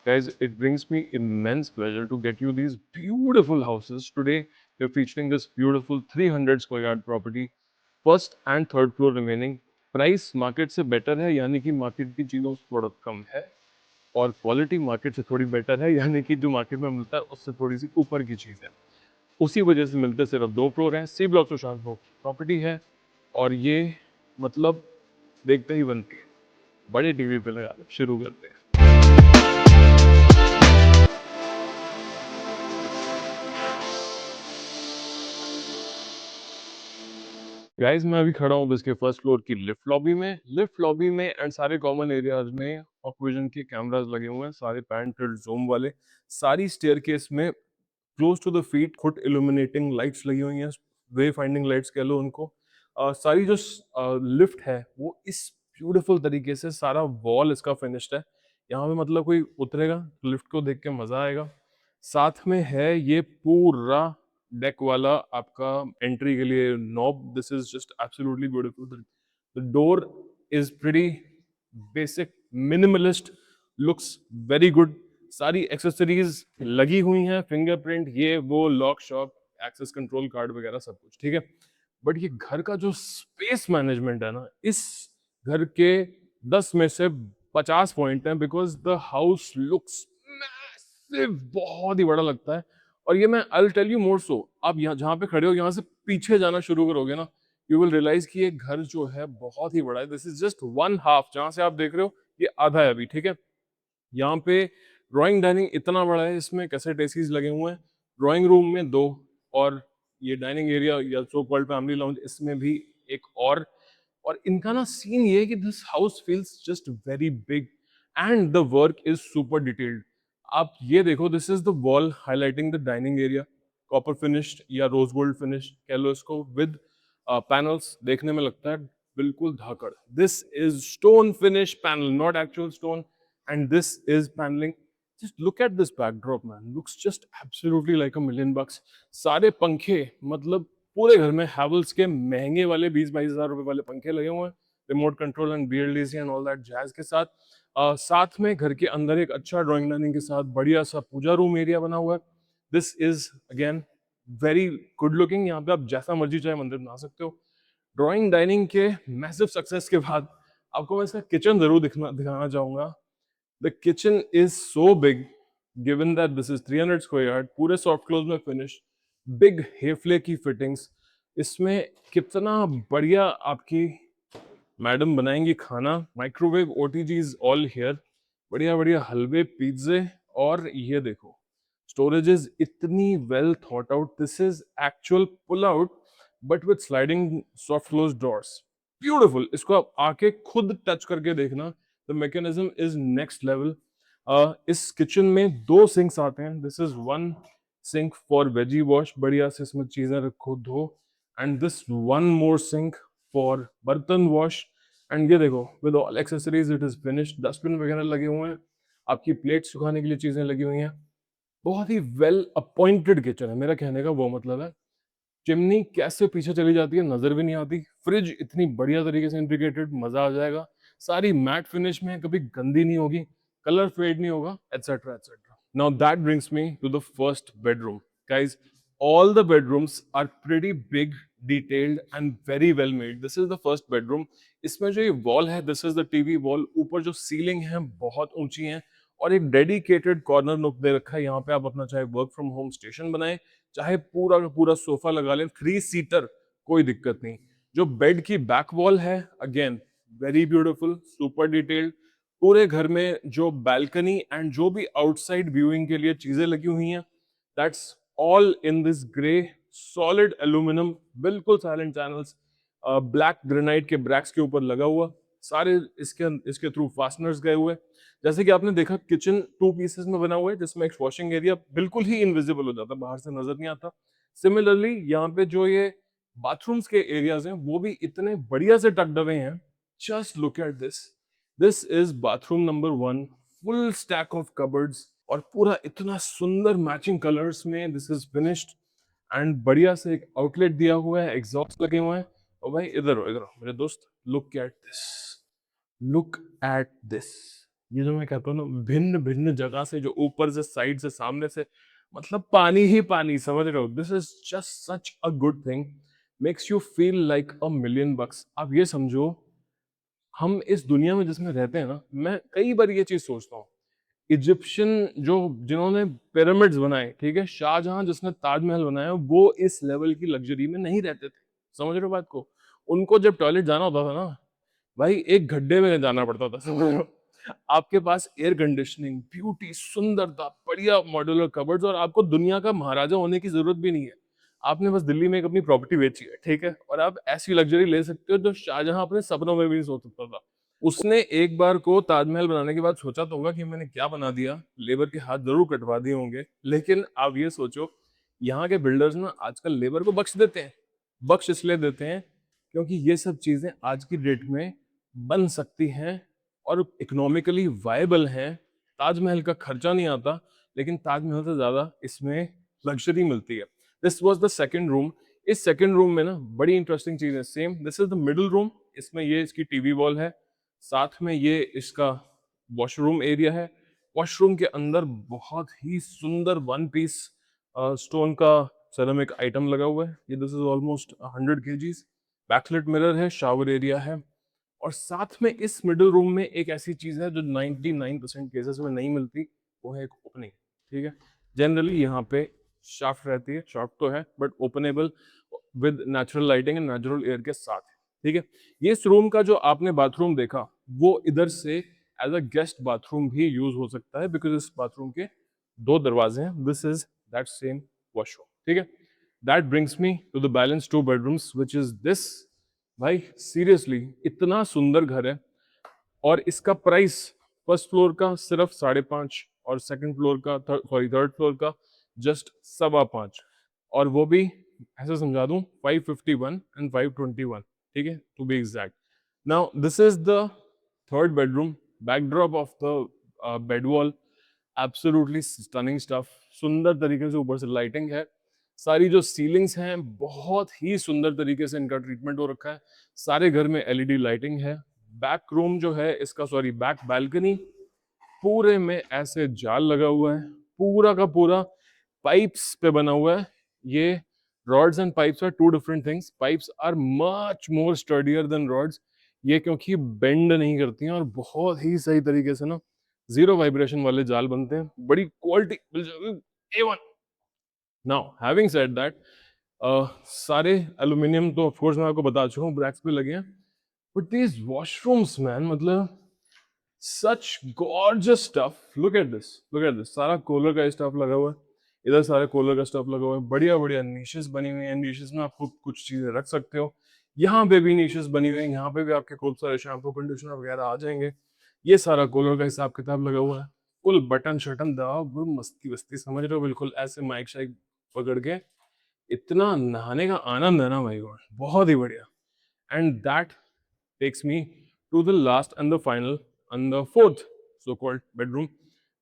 Guys, it brings me immense pleasure to get you these beautiful houses. Today, we're featuring this beautiful 300 square yard property, first and third floor remaining. Price market से better है, यानी कि market की चीज़ों से थोड़ा कम है, और क्वालिटी मार्केट से थोड़ी बेटर है, यानी कि जो मार्केट में मिलता है उससे थोड़ी सी ऊपर की चीज़ है। उसी वजह से मिलते सिर्फ 2 फ्लोर हैं, C block Sushant floor property है, और ये मतलब देखते ही बनती है। बड़े टीवी पे लगा शुरू करते हैं। गाइस, मैं अभी खड़ा हूँ इसके फर्स्ट फ्लोर की लिफ्ट लॉबी में एंड सारे कॉमन एरियाज में ऑक्विजन के कैमरास लगे हुए हैं, सारे पैन टिल्ट जूम वाले। सारी स्टेयरकेस में close to the feet foot illuminating lights लगी हुई हैं, वे फाइंडिंग लाइट्स कह लो उनको। सारी जो लिफ्ट है वो इस ब्यूटीफुल तरीके से सारा वॉल इसका फिनिश्ड है। यहाँ पे मतलब कोई उतरेगा तो लिफ्ट को देख के मजा आएगा। साथ में है ये पूरा डेक वाला आपका एंट्री के लिए knob. This is just absolutely beautiful. The door is pretty basic, minimalist, looks very good. सारी एक्सेसरीज लगी हुई हैं, फिंगरप्रिंट, ये वो, lock shock, access control card वगैरह सब कुछ ठीक है। बट ये घर का जो स्पेस मैनेजमेंट है ना, इस घर के 10 में से 50 पॉइंट हैं, because the house looks massive, बहुत ही बड़ा लगता है। और ये मैं I will tell you more so, आप यहाँ जहाँ पे खड़े हो यहाँ से पीछे जाना शुरू करोगे ना, यू विल रियलाइज कि ये घर जो है बहुत ही बड़ा है। This is just one half, जहाँ से आप देख रहे हो ये आधा है अभी, ठीक है। यहाँ पे ड्राइंग डाइनिंग इतना बड़ा है, इसमें कैसेट एसीज लगे हुए हैं, ड्राइंग रूम में 2, और ये डाइनिंग एरिया या सो कॉल्ड फैमिली लाउंज, इसमें भी एक और इनका ना सीन ये है कि this house feels just very big and the work is super detailed. आप ये देखो, this is the wall highlighting the dining area, copper finished या रोज गोल्ड फिनिश कह लो इसको, विद पैनल्स। देखने में लगता है बिल्कुल धाकड़। This is stone finish panel, not actual stone, and this is paneling. Just look at this backdrop, man. Looks just absolutely like $1,000,000. सारे पंखे, मतलब पूरे घर में हैवल्स के महंगे वाले 20-22 हजार रुपए वाले पंखे लगे हुए हैं, remote control and BLDC and all that jazz के साथ। साथ में घर के अंदर एक अच्छा ड्राइंग डाइनिंग के साथ बढ़िया सा पूजा रूम एरिया बना हुआ है। This is again very good looking. यहाँ पे आप जैसा मर्जी चाहे मंदिर बना सकते हो। ड्राइंग डाइनिंग के मैसिव सक्सेस के बाद आपको मैं इसका किचन जरूर दिखाना चाहूंगा। The kitchen is so big, given that this is 300 square yard, पूरे सॉफ्ट क्लोज में फिनिश, बिग हेफले की फिटिंग्स। इसमें कितना बढ़िया आपकी मैडम बनाएंगी खाना। माइक्रोवेव OTGs ऑल हियर, बढ़िया बढ़िया हलवे, पिज्जे, और ये देखो स्टोरेजेस इतनी well thought out. This is actual pull out but with sliding soft close doors, beautiful. इसको आप आके खुद टच करके देखना, the mechanism is next level. इस किचन में 2 सिंक्स आते हैं। This is one sink for veggie wash, बढ़िया से इसमें चीजें रखो धो, and this one more sink for बर्तन वॉश। एंड ये देखो with all accessories it is finished, dustbin वगैरह लगे हुए हैं, आपकी प्लेट सुखाने के लिए चीजें लगी हुई हैं। बहुत ही वेल अपॉइंटेड किचन है, मेरा कहने का वो मतलब है। चिमनी कैसे पीछे चली जाती है नजर भी नहीं आती, फ्रिज इतनी बढ़िया तरीके से इंटीग्रेटेड, मजा आ जाएगा। सारी मैट फिनिश में, कभी गंदी नहीं होगी, कलर फेड नहीं होगा, etcetera etcetera. Now that brings me to the first bedroom. Guys, all the bedrooms are pretty big, detailed and very well made. This is the first bedroom. इसमें जो ये वॉल है, this is the TV wall. ऊपर जो ceiling है बहुत ऊंची है, और एक डेडिकेटेड कॉर्नर नुक दे रखा है। यहाँ पे आप अपना चाहे वर्क फ्रॉम होम स्टेशन बनाए, चाहे पूरा का पूरा सोफा लगा लें, 3 सीटर, कोई दिक्कत नहीं। जो बेड की बैक वॉल है, again very beautiful, super detailed. पूरे घर में जो बैल्कनी एंड जो भी आउटसाइड व्यूइंग के लिए चीजें लगी हुई हैं, that's all in this grey solid aluminium, बिल्कुल साइलेंट चैनल्स, ब्लैक ग्रेनाइट के ब्रैक्स के ऊपर लगा हुआ। सारे इसके थ्रू फास्टनर्स गए हुए। जैसे कि आपने देखा, किचन 2 पीसेस में बना हुआ है, जिसमें एक वॉशिंग एरिया बिल्कुल ही इनविजिबल हो जाता है, बाहर से नजर नहीं आता। सिमिलरली यहाँ पे जो ये बाथरूम्स के एरियाज हैं वो भी इतने बढ़िया से टक्ड अवे हैं। Just look at this. This is bathroom number 1, full stack of cupboards, और पूरा इतना सुंदर मैचिंग कलर्स में दिस इज फिनिश्ड। एंड बढ़िया से एक आउटलेट दिया हुआ है, एग्जॉस्ट लगे हुए हैं। और भाई इधर हो मेरे दोस्त, look at this, look at this. ये जो मैं कहता हूँ ना भिन्न-भिन्न जगह से जो ऊपर से, साइड से, सामने से मतलब पानी ही पानी समझ रहे हो? This is just such a good thing makes you feel like a million bucks. आप ये समझो हम इस दुनिया में जिसमें रहते हैं ना, मैं कई बार ये चीज़ सोचता हूँ। इजिप्शियन जो जिन्होंने पिरामिड्स बनाए, ठीक है? शाहजहाँ जिसने ताजमहल बनाया, वो इस लेवल की लग्ज़री में नहीं रहते थे। समझ रहे हो बात को? उनको जब टॉयलेट जाना होता था ना, भाई एक गड्ढे में जाना पड़ता था, समझ रहे हो? आपके पास एयर कंडीशनिंग, ब्यूटी, सुंदरता, बढ़िया मॉड्यूलर कबर्ड्स और आपको दुनिया का महाराजा होने की ज़रूरत भी नहीं है। आपने बस दिल्ली में एक अपनी प्रॉपर्टी बेची है, ठीक है? और आप ऐसी लग्ज़री ले सकते हो जो शाहजहाँ अपने सपनों में भी नहीं सोच सकता था। उसने एक बार को ताजमहल बनाने के बाद सोचा तो होगा कि मैंने क्या बना दिया, लेबर के हाथ ज़रूर कटवा दिए होंगे। लेकिन आप ये सोचो, यहाँ के बिल्डर्स ना आजकल लेबर को बख्श देते हैं। बख्श इसलिए देते हैं क्योंकि ये सब चीज़ें आज की डेट में बन सकती हैं और इकोनॉमिकली वायबल हैं। ताजमहल का खर्चा नहीं आता, लेकिन ताजमहल से ज़्यादा इसमें लग्ज़री मिलती है। This was the second room. इस सेकंड रूम में ना बड़ी इंटरेस्टिंग चीज़ है। Same this is the middle room. इसमें ये इसकी टीवी वॉल है। साथ में ये इसका वॉशरूम एरिया है। वॉशरूम के अंदर बहुत ही सुंदर वन पीस स्टोन का सेरेमिक आइटम लगा हुआ है। ये this is almost 100 KGs. Backlight mirror है, शावर एरिया है और साथ में इस मिडल रूम में एक ऐसी चीज़ है जो 99% केसेस में नहीं मिलती, वो है एक ओपनिंग, ठीक है? जनरली यहाँ पे शाफ्ट रहती है, शाफ्ट तो है but openable with natural lighting and natural air के साथ, ठीक है? ये इस रूम का जो आपने बाथरूम देखा, वो इधर से एज़ अ गेस्ट बाथरूम भी यूज़ हो सकता है बिकॉज़ इस बाथरूम के 2 दरवाजे हैं। This is that same washroom, ठीक है? That brings me to the balance 2 bedrooms which is this. भाई सीरियसली इतना सुंदर घर है और इसका प्राइस फर्स्ट फ्लोर का सिर्फ 5.5 और सेकंड फ्लोर का थर्ड फ्लोर का जस्ट 5.25 और वो भी ऐसे समझा दूं 551 एंड 521, ठीक है to be exact. Now this is the third bedroom. Backdrop of the bed wall absolutely stunning stuff. सुंदर तरीके से ऊपर से लाइटिंग है। सारी जो सीलिंग्स हैं बहुत ही सुंदर तरीके से इनका ट्रीटमेंट हो रखा है। सारे घर में एलईडी लाइटिंग है। बैक रूम जो है इसका सॉरी बैक बालकनी पूरे में ऐसे जाल लगा हुआ है। पूरा का पूरा पाइप्स पे बना हुआ है। ये rods and pipes are two different things. Pipes are much more sturdier than rods. ये क्योंकि बेंड नहीं करती हैं और बहुत ही सही तरीके से ना जीरो वाइब्रेशन वाले जाल बनते हैं। बड़ी quality A1। Now having said that सारे एल्यूमिनियम तो ऑफ कोर्स मैं आपको बता चुका हूँ ब्रैक्स पे लगे हैं बट दीज वॉशरूम्स मैन मतलब such gorgeous stuff. Look at this सारा कोलर का स्टफ लगा हुआ है। इधर सारे कोलर का स्टफ लगा हुआ है। बढ़िया बढ़िया नीशेस बनी हुई हैं। नीशेस में आप कुछ चीजें रख सकते हो। यहाँ पे भी नीशेस बनी हुई हैं। यहाँ पे भी आपके खूब सारे शैम्पू कंडीशनर वगैरह आ जाएंगे। ये सारा कोलर का हिसाब किताब लगा हुआ है। फुल बटन शटन दबाओ मस्ती वस्ती समझ रहे हो बिल्कुल ऐसे माइक शाइक पकड़ के। इतना नहाने का आनंद है ना भाई गॉड बहुत ही बढ़िया। And that takes me to the last and the final and the fourth so called bedroom।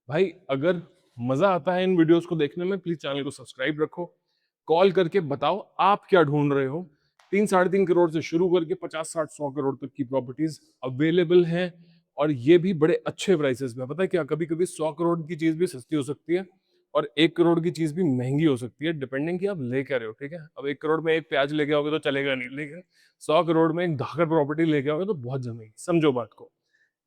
भाई अगर मजा आता है इन वीडियोस को देखने में प्लीज चैनल को सब्सक्राइब रखो। कॉल करके बताओ आप क्या ढूंढ रहे हो। 3-3.5 करोड़ से शुरू करके 50-60-100 करोड़ तक की प्रॉपर्टीज अवेलेबल हैं और ये भी बड़े अच्छे प्राइसेस में। पता है क्या कभी कभी 100 करोड़ की चीज भी सस्ती हो सकती है और 1 करोड़ की चीज भी महंगी हो सकती है डिपेंडिंग कि आप ले क्या रहे हो, ठीक है? अब 1 करोड़ में एक प्याज लेके आओगे तो चलेगा नहीं, लेकिन 100 करोड़ में एक धाकर प्रॉपर्टी लेके आओगे तो बहुत जमेगी। समझो बात को।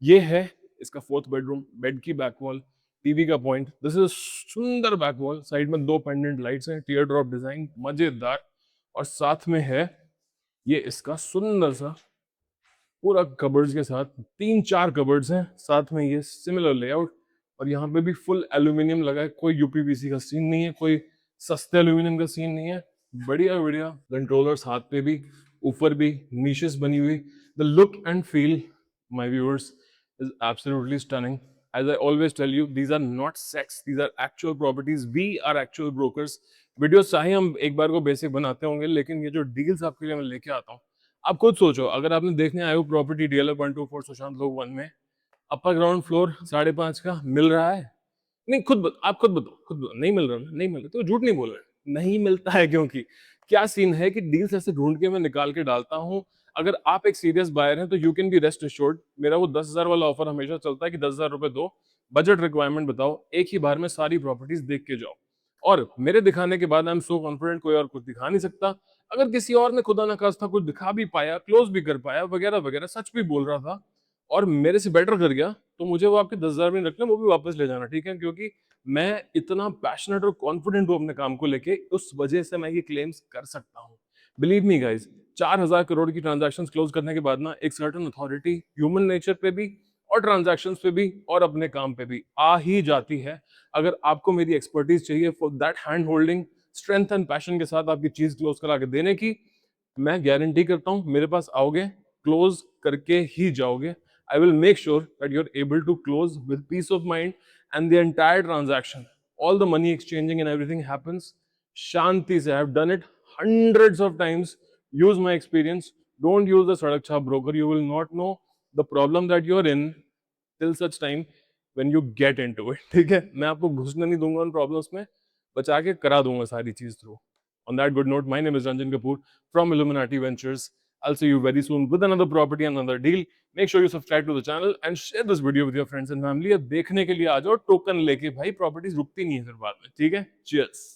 ये है इसका फोर्थ बेडरूम। बेड की बैक वॉल, टीवी का पॉइंट। दिस इज सुंदर बैक वॉल। साइड में 2 पेंडेंट लाइट्स हैं, टीयर ड्रॉप डिजाइन मजेदार। और साथ में है ये इसका सुंदर सा पूरा कबर्ड्स के साथ 3-4 कबर्ड्स हैं। साथ में ये सिमिलर लेआउट और यहाँ पे भी फुल एल्यूमिनियम लगा है। कोई यूपीवीसी का सीन नहीं है, कोई सस्ते एल्यूमिनियम का सीन नहीं है। बढ़िया बढ़िया कंट्रोलर्स हाथ पे भी, ऊपर भी नीशेस बनी हुई। The look and feel my viewers is absolutely stunning। As I always tell you, these are not sets, these are actual properties, we are actual brokers। Video चाहे हम एक बार को बेसिक बनाते होंगे लेकिन ये जो डील्स आपके लिए मैं लेके आता हूँ आप खुद सोचो। अगर आपने देखने आए हो प्रॉपर्टी डीएलएफ 124 सुशांत लोक 1 में अपर ग्राउंड फ्लोर 5.5 का मिल रहा है। नहीं आप खुद बताओ नहीं मिल रहा ना? नहीं मिल रहा तो झूठ नहीं बोल रहे। नहीं मिलता है क्योंकि क्या सीन है कि डील्स ऐसे ढूंढ के मैं निकाल के डालता हूँ अगर आप एक सीरियस बायर हैं तो you can be rest assured, मेरा वो 10,000 वाला ऑफर हमेशा चलता है कि 10,000 रुपए दो, बजट रिक्वायरमेंट बताओ, एक ही बार में सारी प्रॉपर्टीज देख के जाओ। और मेरे दिखाने के बाद आई एम सो कॉन्फिडेंट कोई और कुछ दिखा नहीं सकता। अगर किसी और ने खुदा ना खास्ता कुछ दिखा भी पाया, क्लोज भी कर पाया, वगैरह वगैरह, सच भी बोल रहा था और मेरे से बेटर कर गया, तो मुझे वो आपके 10,000 भी नहीं रखने, वो भी वापस ले जाना, ठीक है? क्योंकि मैं इतना पैशनेट और कॉन्फिडेंट हूँ अपने काम को लेके, उस वजह से मैं ये क्लेम्स कर सकता हूँ। बिलीव मी गाइस, 4,000 करोड़ की ट्रांजैक्शंस क्लोज करने के बाद ना एक सर्टेन अथॉरिटी ह्यूमन नेचर पे भी और ट्रांजैक्शंस पे भी और अपने काम पे भी आ ही जाती है। अगर आपको मेरी एक्सपर्टीज चाहिए for that hand holding, strength and passion के साथ आपकी चीज क्लोज करा के देने की, मैं गारंटी करता हूँ मेरे पास आओगे, क्लोज करके ही जाओगे। I will make sure that you are able to close with peace of mind and the entire transaction, all the money exchanging and everything happens शांति से। I have done it hundreds of times. Use my experience. Don't use the sadak chha broker. You will not know the problem that you're in till such time when you get into it. ठीक है, मैं आपको घुसने नहीं दूंगा उन problems में, बचा के करा दूंगा सारी चीज through. On that good note, my name is Ranjan Kapoor from Illuminati Ventures. I'll see you very soon with another property and another deal. Make sure you subscribe to the channel and share this video with your friends and family। अब देखने के लिए आ जाओ token लेके, भाई properties रुकती नहीं है फिर बाद में, ठीक है? Cheers.